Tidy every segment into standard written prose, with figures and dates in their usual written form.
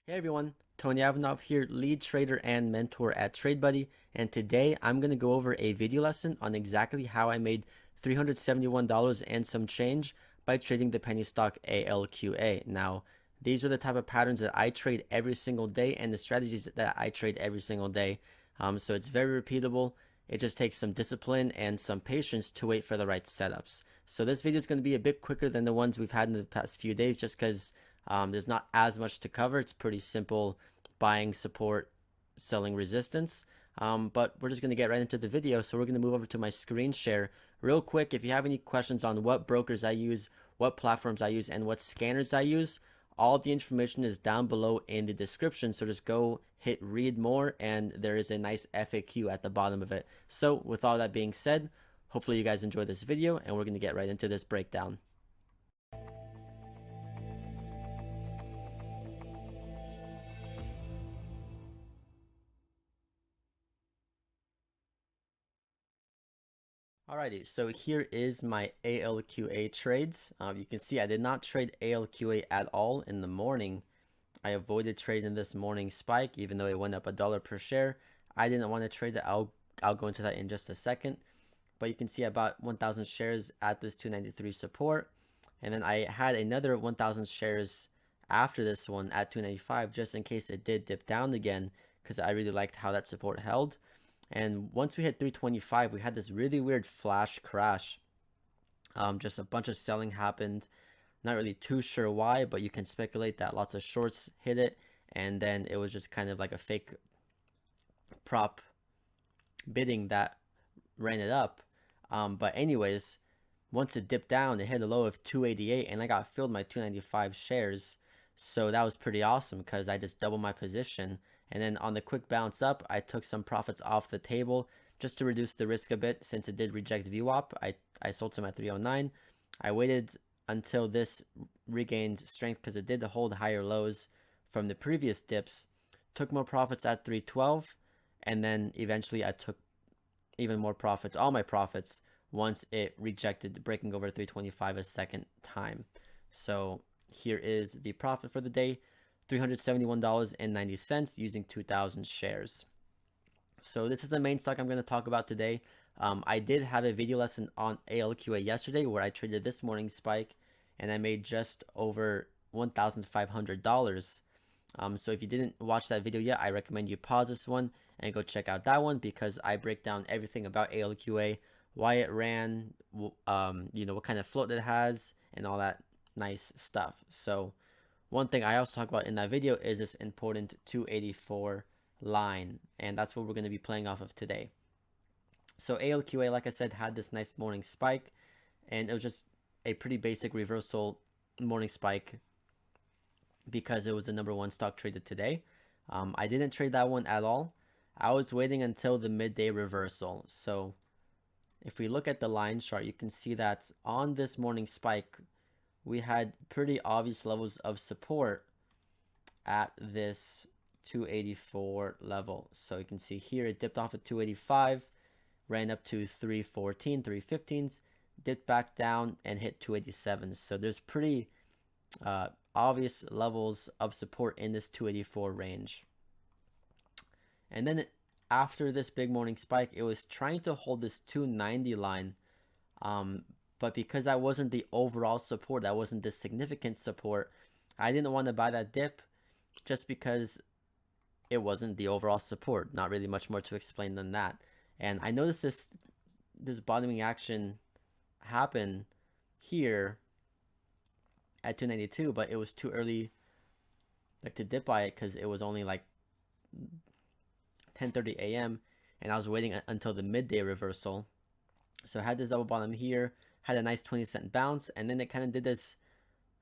Hey everyone, Tony Avanov here, lead trader and mentor at TradeBuddy, and today I'm going to go over a video lesson on exactly how I made $371 and some change by trading the penny stock ALQA. Now, these are the type of patterns that I trade every single day and the strategies that I trade every single day. So it's very repeatable. It just takes some discipline and some patience to wait for the right setups. So this video is going to be a bit quicker than the ones we've had in the past few days just because there's not as much to cover. It's pretty simple: buying, support, selling, resistance. But we're just going to get right into the video. So we're going to move over to my screen share real quick. If you have any questions on what brokers I use, what platforms I use, and what scanners I use, all the information is down below in the description. So just go hit read more, and there is a nice FAQ at the bottom of it. So with all that being said, hopefully you guys enjoy this video, and we're going to get right into this breakdown. Alrighty, so here is my ALQA trades. You can see I did not trade ALQA at all in the morning. I avoided trading this morning spike, even though it went up $1 per share. I didn't want to trade it. I'll go into that in just a second. But you can see I bought 1,000 shares at this 293 support, and then I had another 1,000 shares after this one at 295, just in case it did dip down again, because I really liked how that support held. And once we hit 325, we had this really weird flash crash. Just a bunch of selling happened. Not really too sure why, but you can speculate that lots of shorts hit it, and then it was just kind of like a fake prop bidding that ran it up. But anyways, once it dipped down, it hit a low of 288, and I got filled my 295 shares. So that was pretty awesome because I just doubled my position. And then on the quick bounce up, I took some profits off the table just to reduce the risk a bit since it did reject VWAP. I sold some at 309. I waited until this regained strength because it did hold higher lows from the previous dips. Took more profits at 312, and then eventually I took even more profits, all my profits, once it rejected breaking over 325 a second time. So here is the profit for the day: $371.90 using 2,000 shares. So this is the main stock I'm going to talk about today. I did have a video lesson on ALQA yesterday where I traded this morning spike, and I made just over $1,500. So if you didn't watch that video yet, I recommend you pause this one and go check out that one, because I break down everything about ALQA, why it ran, what kind of float it has, and all that nice stuff. So one thing I also talk about in that video is this important 284 line, and that's what we're going to be playing off of today. So ALQA, like I said, had this nice morning spike, and it was just a pretty basic reversal morning spike because it was the number one stock traded today. I didn't trade that one at all. I was waiting until the midday reversal. So if we look at the line chart, you can see that on this morning spike, we had pretty obvious levels of support at this 284 level. So you can see here it dipped off at 285, ran up to 314, 315s, dipped back down and hit 287. So there's pretty obvious levels of support in this 284 range. And then after this big morning spike, it was trying to hold this 290 line, but because that wasn't the overall support, that wasn't the significant support, I didn't want to buy that dip just because it wasn't the overall support. Not really much more to explain than that. And I noticed this bottoming action happen here at 292, but it was too early to dip by it because it was only like 10:30 a.m. and I was waiting until the midday reversal. So I had this double bottom here, had a nice 20-cent bounce, and then it kind of did this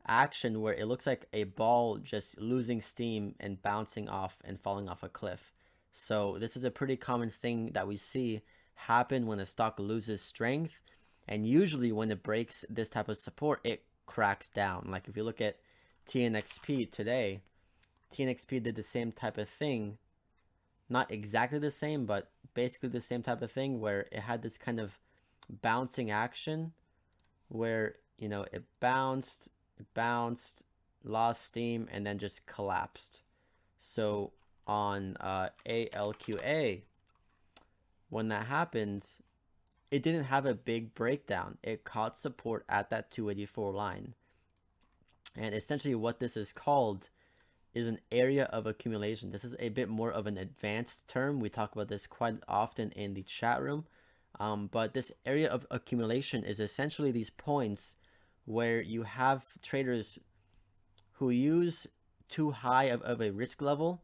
action where it looks like a ball just losing steam and bouncing off and falling off a cliff. So this is a pretty common thing that we see happen when a stock loses strength, and usually when it breaks this type of support, it cracks down. Like if you look at TNXP today, TNXP did the same type of thing. Not exactly the same, but basically the same type of thing where it had this kind of bouncing action where, it bounced, lost steam, and then just collapsed. So on ALQA, when that happened, it didn't have a big breakdown. It caught support at that 284 line. And essentially what this is called is an area of accumulation. This is a bit more of an advanced term. We talk about this quite often in the chat room. But this area of accumulation is essentially these points where you have traders who use too high of a risk level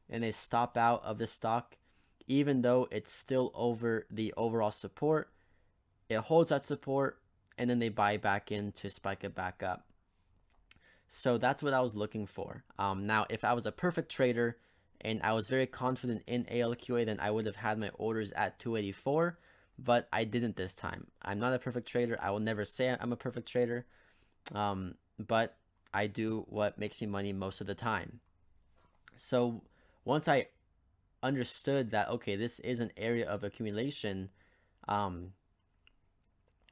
and they stop out of the stock even though it's still over the overall support. It holds that support and then they buy back in to spike it back up. So that's what I was looking for. Now, if I was a perfect trader and I was very confident in ALQA, then I would have had my orders at 284, but I didn't this time. I'm not a perfect trader. I will never say I'm a perfect trader, but I do what makes me money most of the time. So once I understood that, okay, this is an area of accumulation,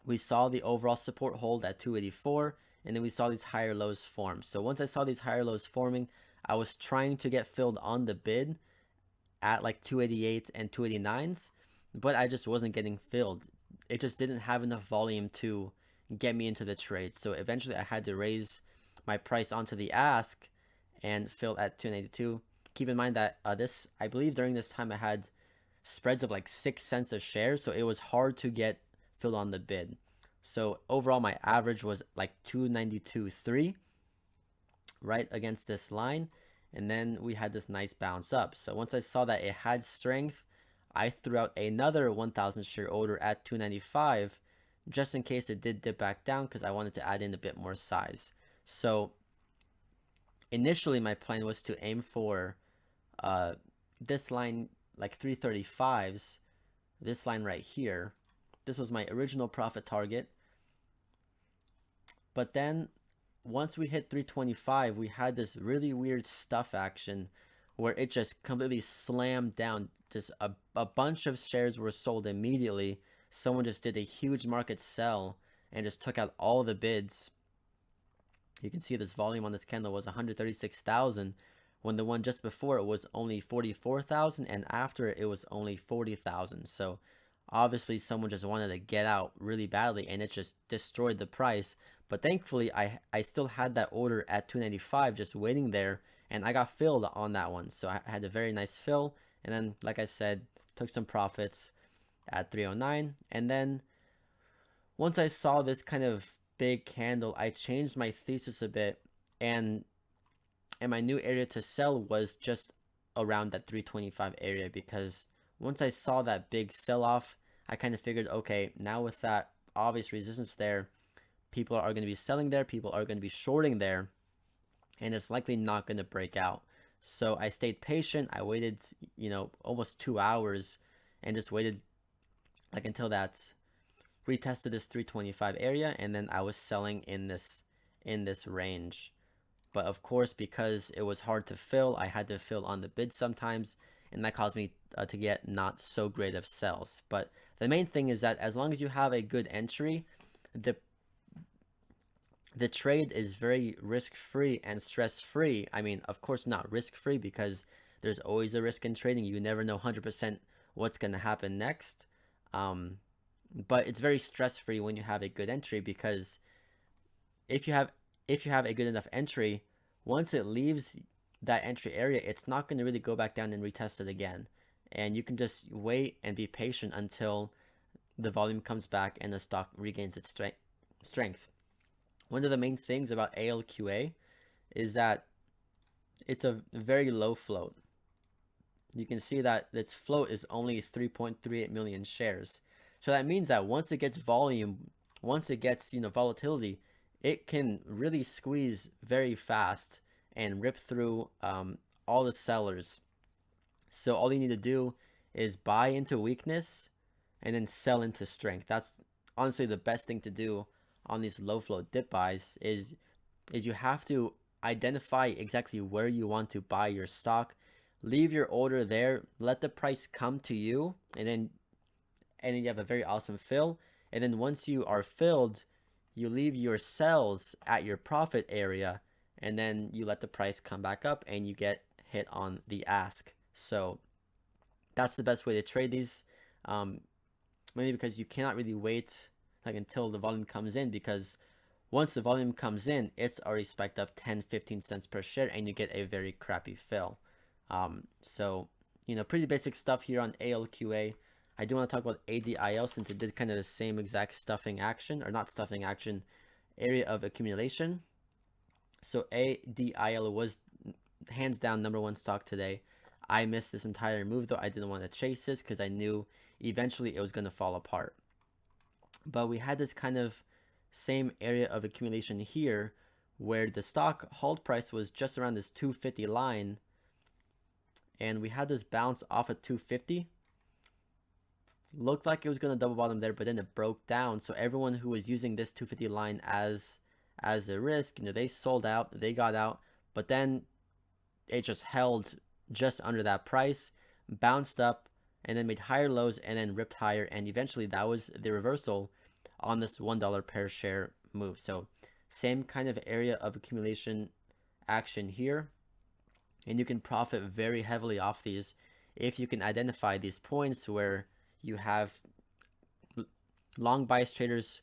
we saw the overall support hold at 284, and then we saw these higher lows form. So once I saw these higher lows forming, I was trying to get filled on the bid at like 288 and 289s, but I just wasn't getting filled. It just didn't have enough volume to get me into the trade. So eventually I had to raise my price onto the ask and fill at 292. Keep in mind that I believe during this time I had spreads of like 6 cents a share, so it was hard to get filled on the bid. So overall my average was like 292.3 right against this line, and then we had this nice bounce up. So once I saw that it had strength, I threw out another 1,000 share order at 295 just in case it did dip back down because I wanted to add in a bit more size. So initially my plan was to aim for this line, like 335s, this line right here. This was my original profit target. But then once we hit 325, we had this really weird stuff action where it just completely slammed down. Just a bunch of shares were sold immediately. Someone just did a huge market sell and just took out all the bids. You can see this volume on this candle was 136,000 when the one just before it was only 44,000, and after it was only 40,000. So obviously someone just wanted to get out really badly and it just destroyed the price. But thankfully I still had that order at 295 just waiting there, and I got filled on that one. So I had a very nice fill, and then like I said, took some profits at 309. And then once I saw this kind of big candle, I changed my thesis a bit, and my new area to sell was just around that 325 area, because once I saw that big sell-off, I kind of figured, okay, now with that obvious resistance there, people are going to be selling there, people are going to be shorting there, and it's likely not going to break out. So I stayed patient. I waited, almost 2 hours and just waited like until that retested this 325 area, and then I was selling in this range. But of course, because it was hard to fill, I had to fill on the bid sometimes, and that caused me to get not so great of sells. But the main thing is that as long as you have a good entry, the trade is very risk-free and stress-free. I mean, of course not risk-free, because there's always a risk in trading. You never know 100% what's going to happen next. But it's very stress-free when you have a good entry, because if you have a good enough entry, once it leaves that entry area, it's not going to really go back down and retest it again. And you can just wait and be patient until the volume comes back and the stock regains its strength. One of the main things about ALQA is that it's a very low float. You can see that its float is only 3.38 million shares. So that means that once it gets volume, once it gets volatility, it can really squeeze very fast and rip through all the sellers. So all you need to do is buy into weakness and then sell into strength. That's honestly the best thing to do on these low float dip buys. Is you have to identify exactly where you want to buy your stock, leave your order there, let the price come to you, and then you have a very awesome fill. And then once you are filled, you leave your sells at your profit area, and then you let the price come back up and you get hit on the ask. So that's the best way to trade these, mainly because you cannot really wait like until the volume comes in, because once the volume comes in, it's already spiked up 10-15 cents per share and you get a very crappy fill. So pretty basic stuff here on ALQA. I do want to talk about ADIL since it did kind of the same exact stuffing action, or not stuffing action, area of accumulation. So ADIL was hands down #1 stock today. I missed this entire move though. I didn't want to chase this because I knew eventually it was going to fall apart. But we had this kind of same area of accumulation here where the stock hold price was just around this 250 line, and we had this bounce off at 250. Looked like it was going to double bottom there, but then it broke down. So everyone who was using this 250 line as a risk, they sold out, they got out, but then it just held just under that price, bounced up, and then made higher lows and then ripped higher, and eventually that was the reversal on this $1 per share move. So same kind of area of accumulation action here, and you can profit very heavily off these if you can identify these points where you have long bias traders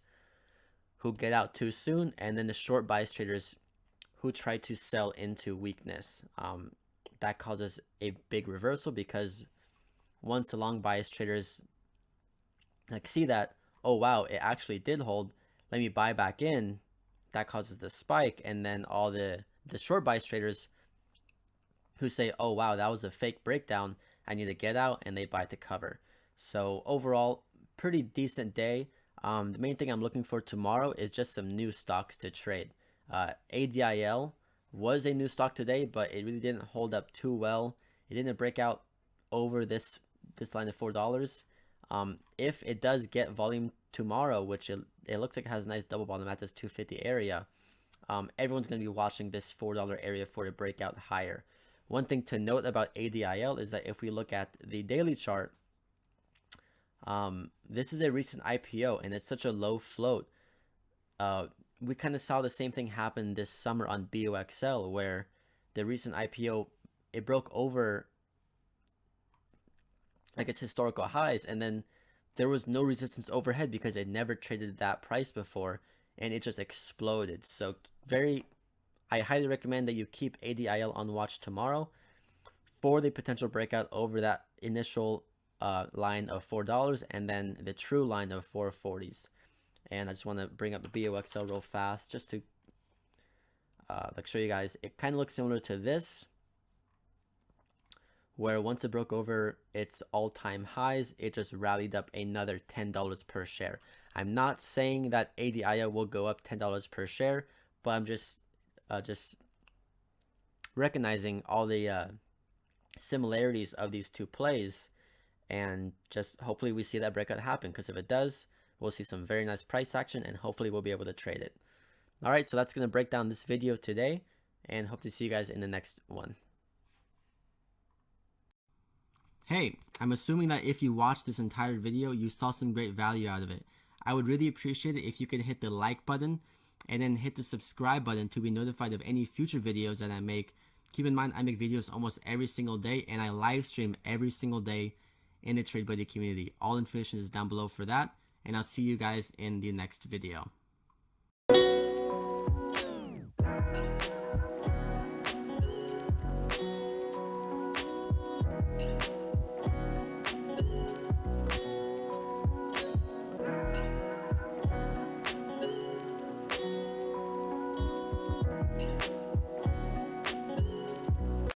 who get out too soon, and then the short bias traders who try to sell into weakness. That causes a big reversal, because once the long bias traders see that, oh wow, it actually did hold, let me buy back in, that causes the spike. And then all the short bias traders who say, oh wow, that was a fake breakdown, I need to get out, and they buy to cover. So overall, pretty decent day. The main thing I'm looking for tomorrow is just some new stocks to trade. ADIL was a new stock today, but it really didn't hold up too well. It didn't break out over this line of $4. If it does get volume tomorrow, which it looks like it has a nice double bottom at this 250 area, everyone's going to be watching this $4 area for a breakout higher. One thing to note about ADIL is that if we look at the daily chart, this is a recent IPO and it's such a low float. We kind of saw the same thing happen this summer on BOXL, where the recent IPO, it broke over like its historical highs, and then there was no resistance overhead because it never traded that price before, and it just exploded. So I highly recommend that you keep ADIL on watch tomorrow for the potential breakout over that initial line of $4 and then the true line of 440s. And I just want to bring up the BOXL real fast just to show you guys. It kind of looks similar to this, where once it broke over its all-time highs, it just rallied up another $10 per share. I'm not saying that ADIL will go up $10 per share, but I'm just recognizing all the similarities of these two plays, and just hopefully we see that breakout happen, because if it does, we'll see some very nice price action and hopefully we'll be able to trade it. All right, so that's going to break down this video today, and hope to see you guys in the next one. Hey, I'm assuming that if you watched this entire video, you saw some great value out of it. I would really appreciate it if you could hit the like button and then hit the subscribe button to be notified of any future videos that I make. Keep in mind, I make videos almost every single day, and I live stream every single day in the TradeBuddy community. All information is down below for that, and I'll see you guys in the next video.